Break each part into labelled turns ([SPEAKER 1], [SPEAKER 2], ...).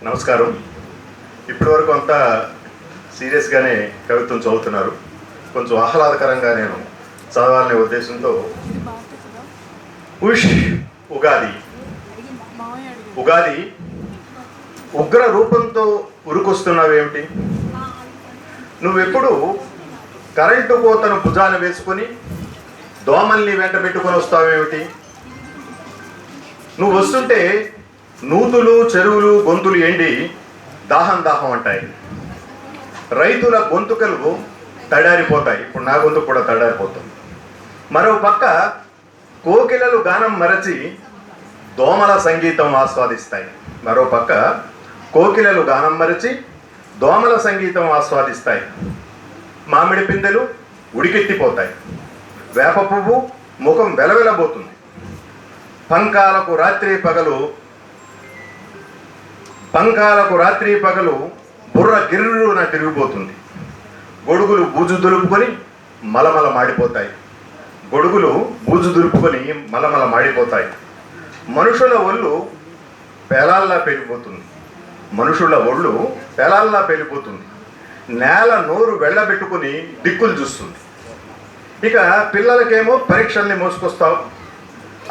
[SPEAKER 1] నమస్కారం. ఇప్పటివరకు అంతా సీరియస్గానే కవిత్వం చదువుతున్నారు. కొంచెం ఆహ్లాదకరంగా నేను చదవాలనే ఉద్దేశంతో ఉగాది ఉగ్ర రూపంతో ఉరుకొస్తున్నావేమిటి? నువ్వెప్పుడు కరెంటు కోతను భుజాన వేసుకొని దోమల్ని వెంట పెట్టుకొని వస్తావేమిటి? నువ్వు వస్తుంటే నూతులు, చెరువులు, గొంతులు ఎండి దాహం అంటాయి. రైతుల గొంతుకలు తడారిపోతాయి. ఇప్పుడు నా గొంతు కూడా తడారిపోతుంది. మరో పక్క కోకిలలు గానం మరచి దోమల సంగీతం ఆస్వాదిస్తాయి. మరో పక్క కోకిలలు గానం మరచి దోమల సంగీతం ఆస్వాదిస్తాయి. మామిడి పిందెలు ఉడికెత్తిపోతాయి. వేప పువ్వు ముఖం వెలవెలబోతుంది. పంకాలకు రాత్రి పగలు బుర్ర గిర్రున తిరిగిపోతుంది. గొడుగులు బూజు దులుపుకొని మలమల మాడిపోతాయి. మనుషుల ఒళ్ళు పేలాల్లా పేలిపోతుంది. నేల నోరు వెళ్ళబెట్టుకుని దిక్కులు చూస్తుంది. ఇక పిల్లలకేమో పరీక్షల్ని మోసుకొస్తావు,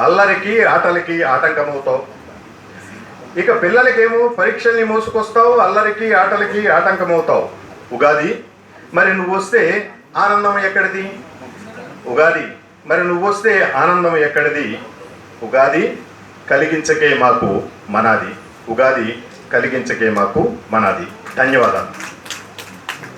[SPEAKER 1] అల్లరికి ఆటలకి ఆటంకమవుతావు. ఉగాది మరి నువ్వు వస్తే ఆనందం ఎక్కడిది? ఉగాది కలిగించకే మాకు మనాది. ధన్యవాదాలు.